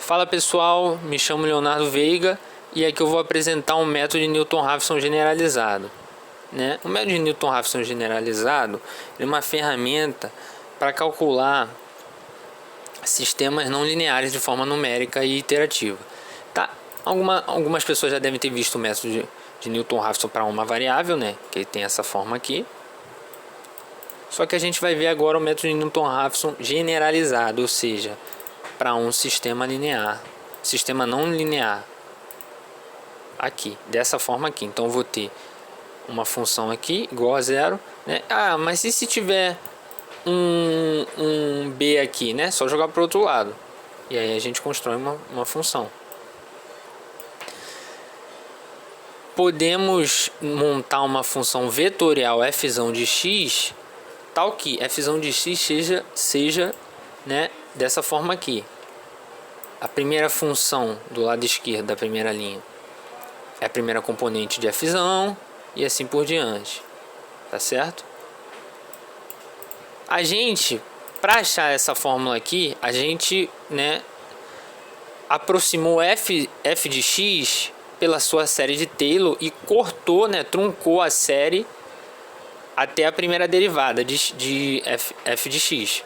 Fala pessoal, me chamo Leonardo Veiga e aqui eu vou apresentar um método de Newton-Raphson generalizado. O método de Newton-Raphson generalizado é uma ferramenta para calcular sistemas não lineares de forma numérica e iterativa. Tá? Algumas pessoas já devem ter visto o método de Newton-Raphson para uma variável, que tem essa forma aqui. Só que a gente vai ver agora o método de Newton-Raphson generalizado, ou seja, para um sistema linear, sistema não linear, aqui, dessa forma aqui. Então eu vou ter uma função aqui igual a zero, mas e se tiver um b aqui, só jogar para o outro lado, e aí a gente constrói uma função. Podemos montar uma função vetorial f de x, tal que f de x seja dessa forma aqui. A primeira função do lado esquerdo da primeira linha é a primeira componente de f e assim por diante, tá certo? A gente, para achar essa fórmula aqui, a gente aproximou f de x pela sua série de Taylor e cortou, truncou a série até a primeira derivada de f de x.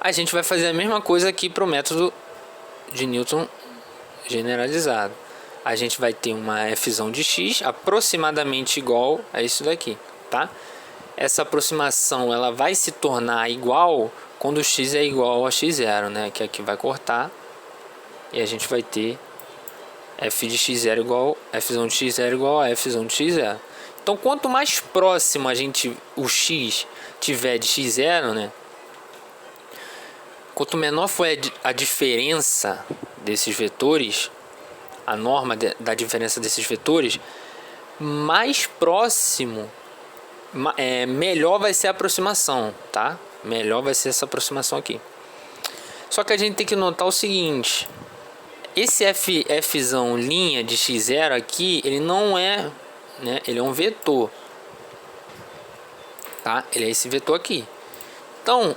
A gente vai fazer a mesma coisa aqui para o método de Newton generalizado. A gente vai ter uma f de x aproximadamente igual a isso daqui, tá? Essa aproximação ela vai se tornar igual quando o x é igual a x0, que aqui vai cortar e a gente vai ter f de x0 igual f de x0 igual a f de x0. Então, quanto mais próximo o x tiver de x0, quanto menor for a diferença desses vetores, a norma da diferença desses vetores, mais próximo, melhor vai ser a aproximação, tá? Melhor vai ser essa aproximação aqui. Só que a gente tem que notar o seguinte: esse fzão linha de x0 aqui, ele não é, ele é um vetor, tá? Ele é esse vetor aqui. Então,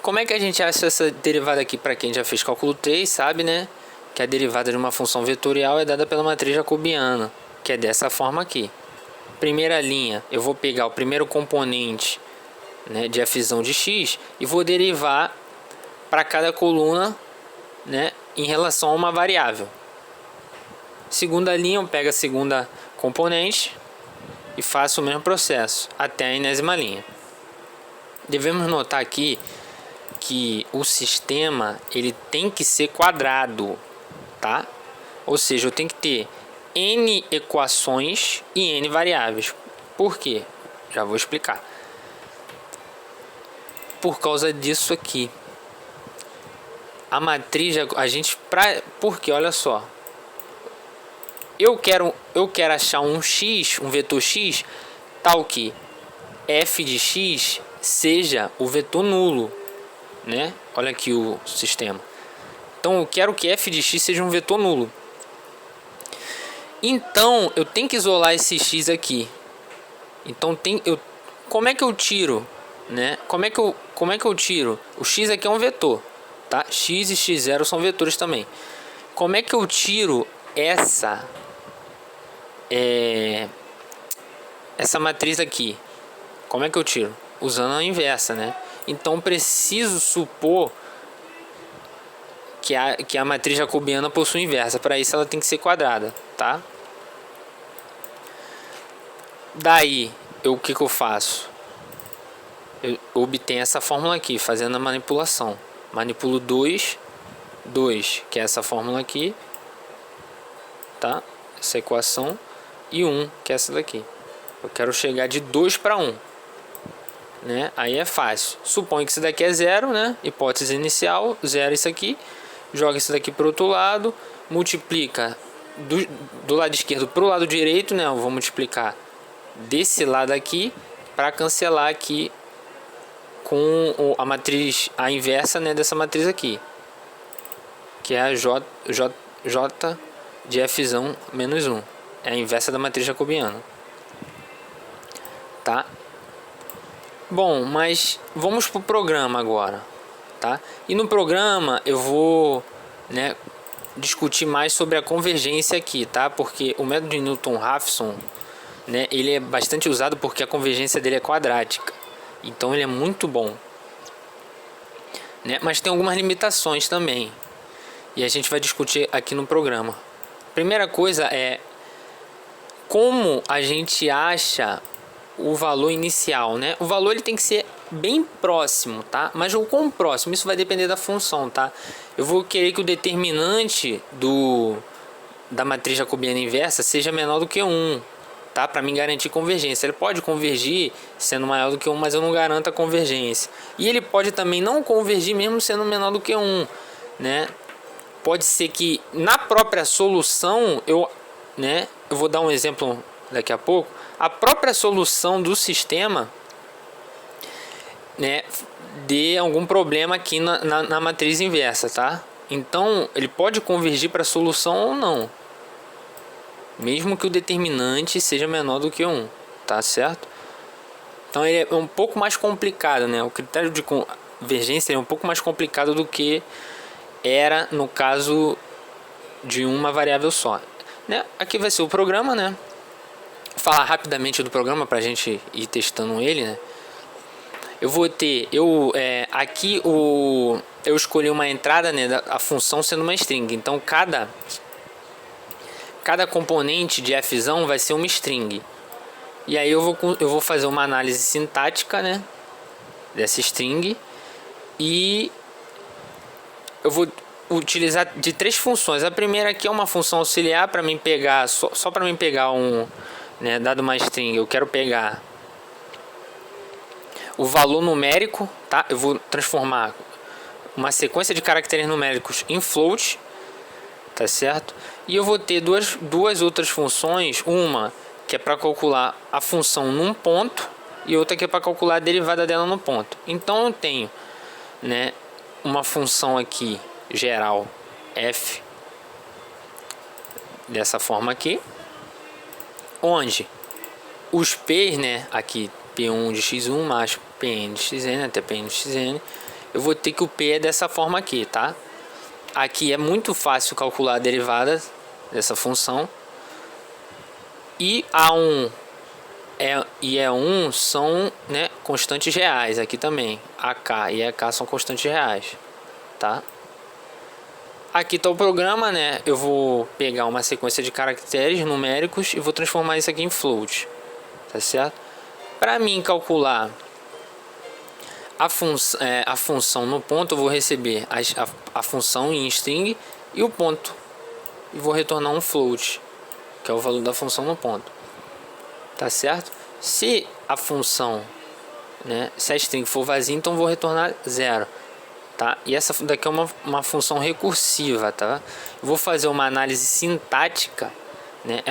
como é que a gente acha essa derivada aqui? Para quem já fez cálculo 3, sabe, que a derivada de uma função vetorial é dada pela matriz jacobiana, que é dessa forma aqui. Primeira linha, eu vou pegar o primeiro componente, de f de x e vou derivar para cada coluna, em relação a uma variável. Segunda linha, eu pego a segunda componente e faço o mesmo processo até a enésima linha. Devemos notar aqui que o sistema ele tem que ser quadrado, tá? Ou seja, eu tenho que ter n equações e n variáveis. Por quê? Já vou explicar. Por causa disso aqui. A matriz, porque olha só, eu quero achar um x, um vetor x, tal que f de x seja o vetor nulo, Olha aqui o sistema. Então eu quero que f de x seja um vetor nulo. Então eu tenho que isolar esse x aqui. Então como é que eu tiro, Como é que eu tiro? O x aqui é um vetor, tá? X e x0 são vetores também. Como é que eu tiro essa matriz aqui? Como é que eu tiro? Usando a inversa, Então preciso supor que a matriz jacobiana possui inversa. Para isso ela tem que ser quadrada, tá? Daí, o que eu faço? Eu obtenho essa fórmula aqui, fazendo a manipulação. Manipulo 2, que é essa fórmula aqui, tá? Essa equação. E 1, que é essa daqui. Eu quero chegar de 2 para 1. Aí é fácil. Suponho que isso daqui é 0, Hipótese inicial, 0 isso aqui. Joga isso daqui para o outro lado. Multiplica do lado esquerdo para o lado direito, Eu vou multiplicar desse lado aqui para cancelar aqui com a matriz, a inversa, dessa matriz aqui, que é a J de f menos 1. É a inversa da matriz jacobiana, tá? Bom, mas vamos para o programa agora. tá? E no programa eu vou, né, discutir mais sobre a convergência aqui, tá? Porque o método de Newton-Raphson, né, ele é bastante usado porque a convergência dele é quadrática. Então ele é muito bom, né? Mas tem algumas limitações também. E a gente vai discutir aqui no programa. Primeira coisa é como a gente acha o valor inicial, né? O valor ele tem que ser bem próximo, tá? Mas o quão próximo, isso vai depender da função, tá? Eu vou querer que o determinante da matriz jacobiana inversa seja menor do que 1, tá? Para mim garantir convergência. Ele pode convergir sendo maior do que 1, mas eu não garanto a convergência. E ele pode também não convergir mesmo sendo menor do que 1, né? Pode ser que na própria solução, eu vou dar um exemplo daqui a pouco, a própria solução do sistema, né, dê algum problema aqui na matriz inversa, tá? Então, ele pode convergir para a solução ou não, mesmo que o determinante seja menor do que 1, tá certo? Então, ele é um pouco mais complicado, né? O critério de convergência é um pouco mais complicado do que era no caso de uma variável só, né? Aqui vai ser o programa, né? Falar rapidamente do programa para a gente ir testando ele, né? Eu vou ter, aqui eu escolhi uma entrada, né, a função sendo uma string. Então cada componente de fzão vai ser uma string. E aí eu vou fazer uma análise sintática, né, dessa string, e eu vou utilizar de 3 funções. A primeira aqui é uma função auxiliar para mim pegar só para mim pegar né, dado uma string, eu quero pegar o valor numérico, tá? Eu vou transformar uma sequência de caracteres numéricos em float, tá certo? E eu vou ter duas outras funções, uma que é para calcular a função num ponto e outra que é para calcular a derivada dela no ponto. Então eu tenho, né, uma função aqui geral f dessa forma aqui, onde os p's, né, aqui P1 de x1 mais Pn de xn até Pn de xn, eu vou ter que o P é dessa forma aqui, tá? Aqui é muito fácil calcular a derivada dessa função. E A1 e E1 são, né, constantes reais aqui também. AK e EK são constantes reais, tá? Aqui está o programa, né? Eu vou pegar uma sequência de caracteres numéricos e vou transformar isso aqui em float, tá certo? Para mim calcular a função no ponto, eu vou receber a função em string e o ponto, e vou retornar um float, que é o valor da função no ponto, tá certo? Se a função, né, se a string for vazia, então vou retornar 0, tá? E essa daqui é uma função recursiva, tá? Eu vou fazer uma análise sintática, né?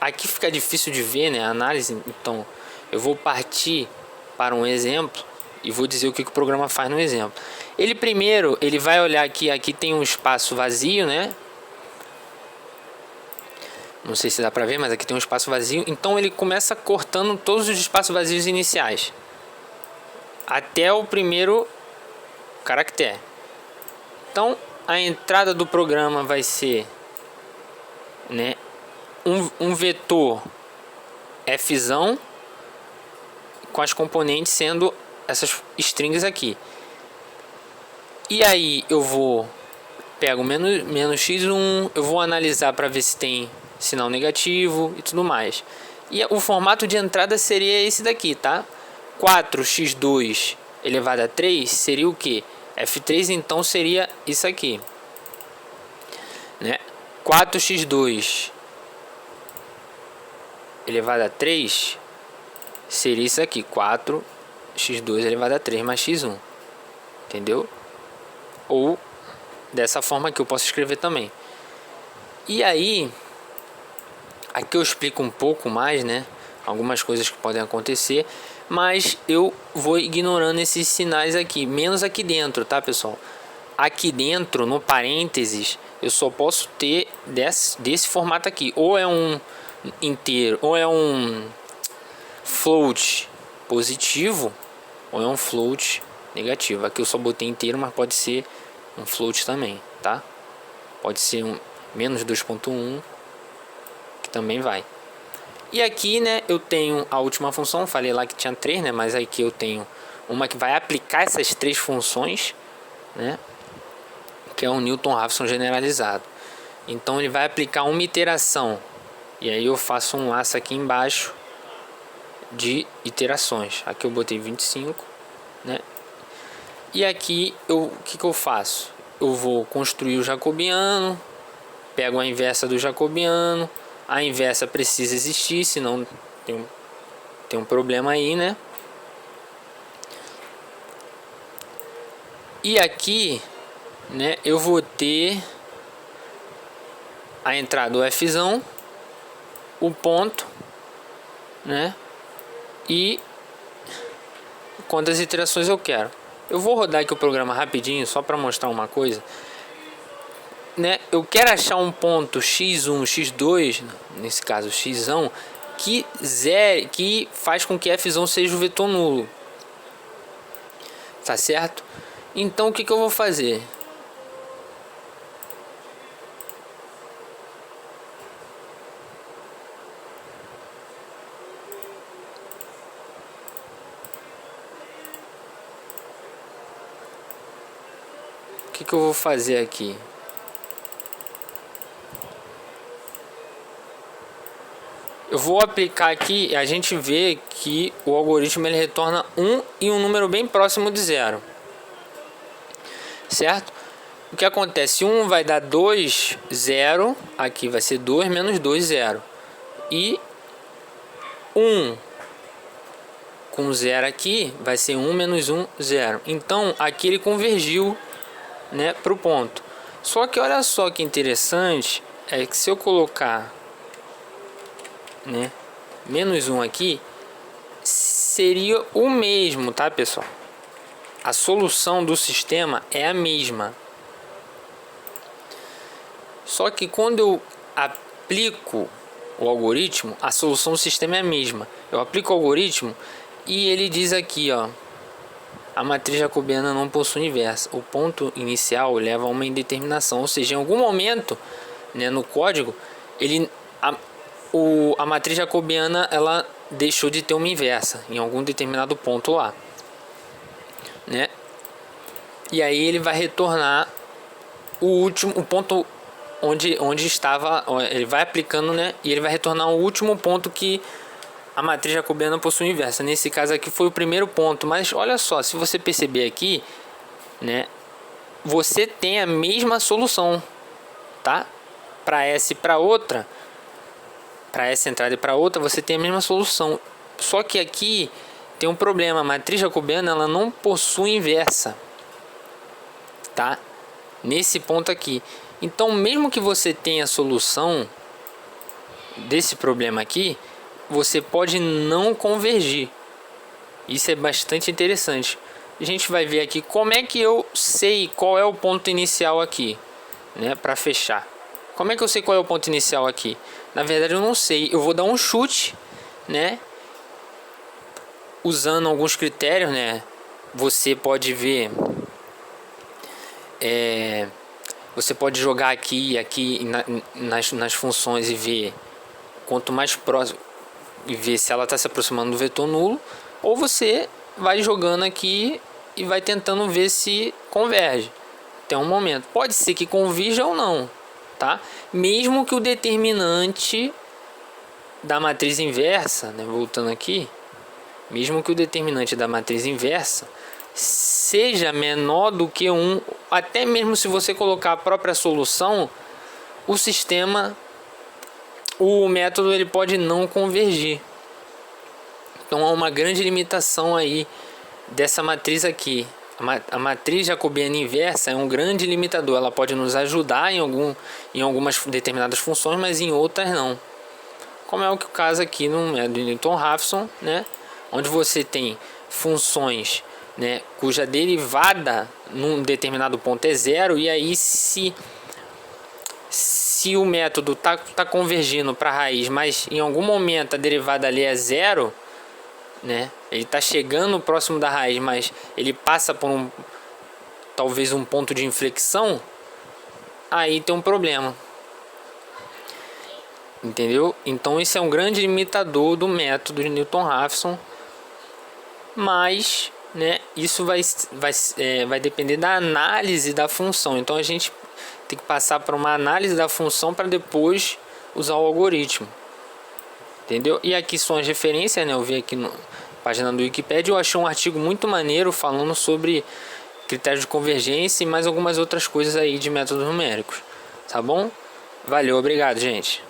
Aqui fica difícil de ver, né, a análise. Então eu vou partir para um exemplo e vou dizer o que o programa faz no exemplo. Ele vai olhar aqui tem um espaço vazio, né? Não sei se dá para ver, mas aqui tem um espaço vazio. Então ele começa cortando todos os espaços vazios iniciais até o primeiro caractere. Então a entrada do programa vai ser, né, um vetor fzão com as componentes sendo essas strings aqui. E aí eu pego menos x1, eu vou analisar para ver se tem sinal negativo e tudo mais. E o formato de entrada seria esse daqui, tá? 4x2 elevado a 3 seria o que? F3, então seria isso aqui, né? 4x2 elevado a 3 seria isso aqui, 4x2 elevado a 3 mais x1, entendeu? Ou dessa forma que eu posso escrever também. E aí, aqui eu explico um pouco mais, né, algumas coisas que podem acontecer, mas eu vou ignorando esses sinais aqui, menos aqui dentro, tá, pessoal? Aqui dentro, no parênteses, eu só posso ter desse formato aqui, ou é um inteiro, ou é um float positivo, ou é um float negativo. Aqui eu só botei inteiro, mas pode ser um float também, tá? Pode ser um menos 2.1, que também vai. E aqui, né, eu tenho a última função, falei lá que tinha 3, né, mas aqui eu tenho uma que vai aplicar essas 3 funções, né, que é um Newton-Raphson generalizado. Então ele vai aplicar uma iteração, e aí eu faço um laço aqui embaixo de iterações. Aqui eu botei 25, né, e aqui o que eu faço? Eu vou construir o jacobiano, pego a inversa do jacobiano. A inversa precisa existir, senão tem um problema aí, né? E aqui, né, eu vou ter a entrada do Fzão, o ponto, né? E quantas iterações eu quero. Eu vou rodar aqui o programa rapidinho, só para mostrar uma coisa. Né, eu quero achar um ponto x1, x2, nesse caso xão, que faz com que fzão seja o vetor nulo, tá certo? Então o que eu vou fazer? O que eu vou fazer aqui? Eu vou aplicar aqui e a gente vê que o algoritmo ele retorna 1 e um número bem próximo de 0. Certo? O que acontece? 1 vai dar 2, 0. Aqui vai ser 2 menos 2, 0. E 1 com 0 aqui vai ser 1 menos 1, 0. Então aqui ele convergiu, né, para o ponto. Só que olha só que interessante, é que se eu colocar, né, menos 1 aqui, seria o mesmo, tá, pessoal? A solução do sistema é a mesma. Só que quando eu aplico o algoritmo, a solução do sistema é a mesma. Eu aplico o algoritmo e ele diz aqui, ó, a matriz jacobiana não possui inversa. O ponto inicial leva a uma indeterminação, ou seja, em algum momento, né, no código, a matriz jacobiana ela deixou de ter uma inversa em algum determinado ponto lá, né? E aí ele vai retornar o ponto onde estava, ele vai aplicando, né? E ele vai retornar o último ponto que a matriz jacobiana possui inversa. Nesse caso aqui foi o primeiro ponto, mas olha só, se você perceber aqui, né, você tem a mesma solução, tá? Para essa e para outra, para essa entrada e para outra, você tem a mesma solução. Só que aqui tem um problema, a matriz jacobiana ela não possui inversa, tá? Nesse ponto aqui. Então, mesmo que você tenha a solução desse problema aqui, você pode não convergir. Isso é bastante interessante. A gente vai ver aqui como é que eu sei qual é o ponto inicial aqui, né, para fechar. Como é que eu sei qual é o ponto inicial aqui? Na verdade eu não sei. Eu vou dar um chute, né, usando alguns critérios, né. Você pode ver, você pode jogar aqui nas funções e ver quanto mais próximo, e ver se ela está se aproximando do vetor nulo, ou você vai jogando aqui e vai tentando ver se converge. Tem um momento, pode ser que convirja ou não, tá? Mesmo que o determinante da matriz inversa, né, voltando aqui, mesmo que o determinante da matriz inversa seja menor do que 1, até mesmo se você colocar a própria solução, o sistema, o método ele pode não convergir. Então há uma grande limitação aí dessa matriz aqui. A matriz jacobiana inversa é um grande limitador. Ela pode nos ajudar em algumas determinadas funções, mas em outras não. Como é o caso aqui no Newton-Raphson, né? Onde você tem funções, né, cuja derivada num determinado ponto é zero, e aí se o método tá convergindo para a raiz, mas em algum momento a derivada ali é zero, né? Ele está chegando próximo da raiz, mas ele passa por talvez um ponto de inflexão, aí tem um problema. Entendeu? Então esse é um grande limitador do método de Newton-Raphson, mas, né, isso vai depender da análise da função. Então a gente tem que passar por uma análise da função para depois usar o algoritmo. Entendeu? E aqui são as referências, né? Eu vi aqui na página do Wikipedia, eu achei um artigo muito maneiro falando sobre critérios de convergência e mais algumas outras coisas aí de métodos numéricos. Tá bom? Valeu, obrigado, gente.